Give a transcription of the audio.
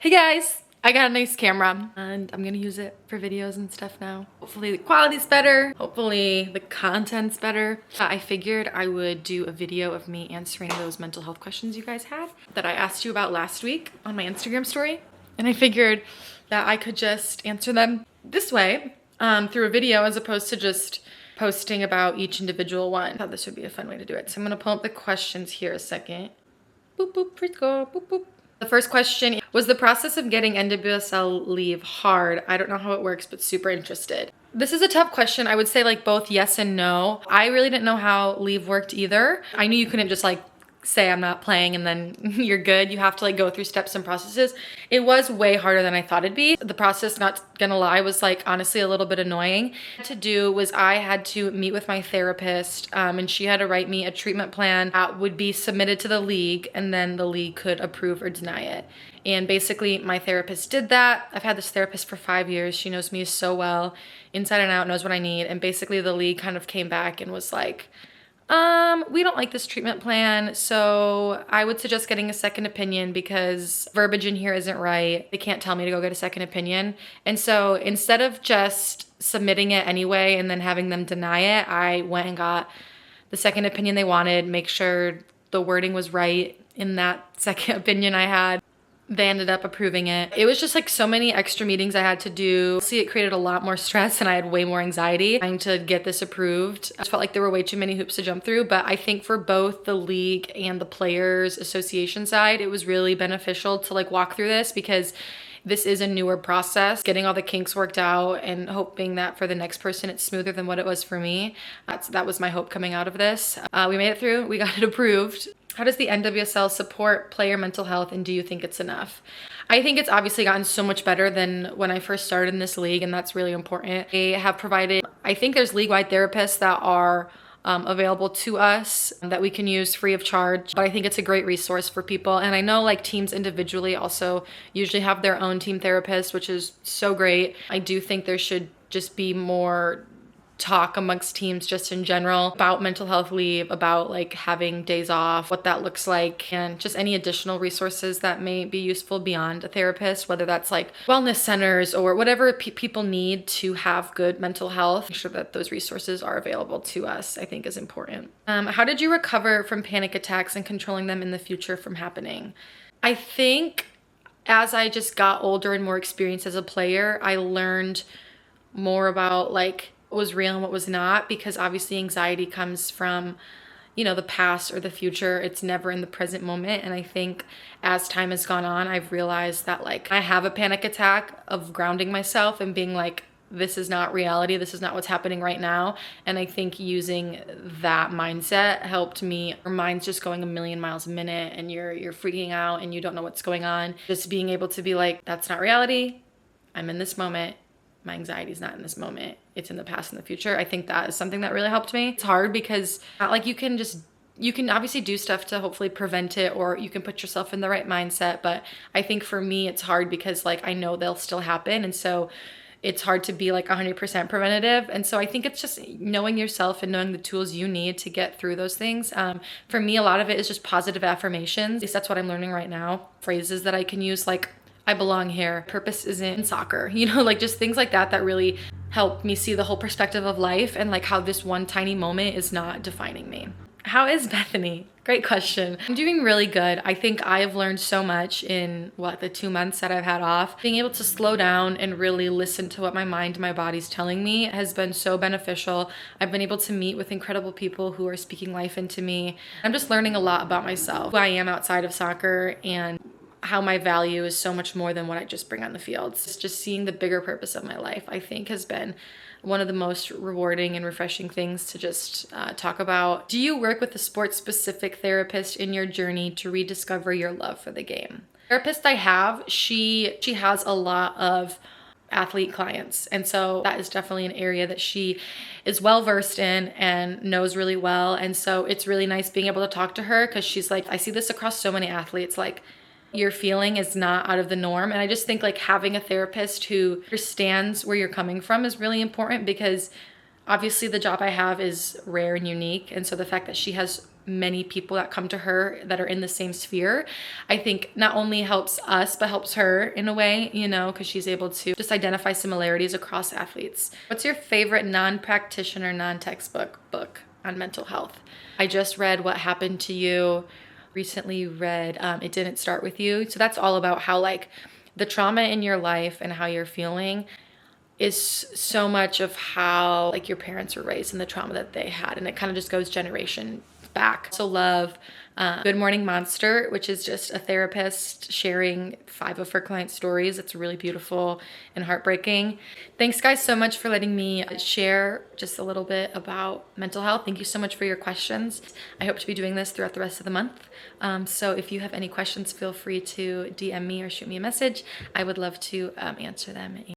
Hey guys, I got a nice camera and I'm gonna use it for videos and stuff now. Hopefully the quality's better. Hopefully the content's better. I figured I would do a video of me answering those mental health questions you guys had that I asked you about last week on my Instagram story. And I figured that I could just answer them this way through a video as opposed to just posting about each individual one. I thought this would be a fun way to do it. So I'm gonna pull up the questions here a second. Boop, boop, please go, boop, boop. The first question, was the process of getting NWSL leave hard? I don't know how it works, but super interested. This is a tough question. I would say like both yes and no. I really didn't know how leave worked either. I knew you couldn't just like say I'm not playing and then you're good. You have to like go through steps and processes. It was way harder than I thought it'd be. The process, not gonna lie, was like honestly a little bit annoying. What to do was I had to meet with my therapist and she had to write me a treatment plan that would be submitted to the league and then the league could approve or deny it. And basically my therapist did that. I've had this therapist for 5 years. She knows me so well, inside and out, knows what I need. And basically the league kind of came back and was like, we don't like this treatment plan, so I would suggest getting a second opinion because verbiage in here isn't right. They can't tell me to go get a second opinion. And so instead of just submitting it anyway and then having them deny it, I went and got the second opinion they wanted, make sure the wording was right in that second opinion I had. They ended up approving it. It was just like so many extra meetings I had to do. See, it created a lot more stress and I had way more anxiety trying to get this approved. I just felt like there were way too many hoops to jump through, but I think for both the league and the players association side, it was really beneficial to like walk through this because this is a newer process, getting all the kinks worked out and hoping that for the next person it's smoother than what it was for me. That was my hope coming out of this. We made it through, we got it approved. How does the NWSL support player mental health and do you think it's enough? I think it's obviously gotten so much better than when I first started in this league and that's really important. They have provided, I think there's league-wide therapists that are available to us that we can use free of charge. But I think it's a great resource for people. And I know like teams individually also usually have their own team therapist, which is so great. I do think there should just be more talk amongst teams just in general about mental health leave, about like having days off, what that looks like, and just any additional resources that may be useful beyond a therapist, whether that's like wellness centers or whatever people need to have good mental health. Make sure that those resources are available to us, I think is important. How did you recover from panic attacks and controlling them in the future from happening? I think as I just got older and more experienced as a player, I learned more about like what was real and what was not, because obviously anxiety comes from, you know, the past or the future. It's never in the present moment. And I think as time has gone on, I've realized that like I have a panic attack of grounding myself and being like, this is not reality. This is not what's happening right now. And I think using that mindset helped me. Your mind's just going a million miles a minute and you're freaking out and you don't know what's going on. Just being able to be like, that's not reality. I'm in this moment. My anxiety is not in this moment. It's in the past and the future. I think that is something that really helped me. It's hard because not like you can obviously do stuff to hopefully prevent it or you can put yourself in the right mindset. But I think for me, it's hard because like I know they'll still happen. And so it's hard to be like 100% preventative. And so I think it's just knowing yourself and knowing the tools you need to get through those things. For me, a lot of it is just positive affirmations. At least that's what I'm learning right now. Phrases that I can use like, I belong here. Purpose isn't in soccer, you know, like just things like that really help me see the whole perspective of life and like how this one tiny moment is not defining me. How is Bethany? Great question. I'm doing really good. I think I've learned so much in the 2 months that I've had off. Being able to slow down and really listen to what my mind and my body's telling me has been so beneficial. I've been able to meet with incredible people who are speaking life into me. I'm just learning a lot about myself, who I am outside of soccer, and how my value is so much more than what I just bring on the field. It's just seeing the bigger purpose of my life, I think, has been one of the most rewarding and refreshing things to just talk about. Do you work with a sports-specific therapist in your journey to rediscover your love for the game? The therapist I have, she has a lot of athlete clients. And so that is definitely an area that she is well versed in and knows really well. And so it's really nice being able to talk to her because she's like, I see this across so many athletes, like your feeling is not out of the norm. And I just think like having a therapist who understands where you're coming from is really important because obviously the job I have is rare and unique. And so the fact that she has many people that come to her that are in the same sphere, I think not only helps us, but helps her in a way, you know, because she's able to just identify similarities across athletes. What's your favorite non-practitioner, non-textbook book on mental health? I just read What Happened to You. Recently read It Didn't Start With You. So that's all about how like the trauma in your life and how you're feeling is so much of how like your parents were raised and the trauma that they had, and it kind of just goes generation back. So love Good Morning Monster, which is just a therapist sharing 5 of her clients' stories. It's really beautiful and heartbreaking. Thanks guys so much for letting me share just a little bit about mental health. Thank you so much for your questions. I hope to be doing this throughout the rest of the month. So if you have any questions, feel free to DM me or shoot me a message. I would love to answer them.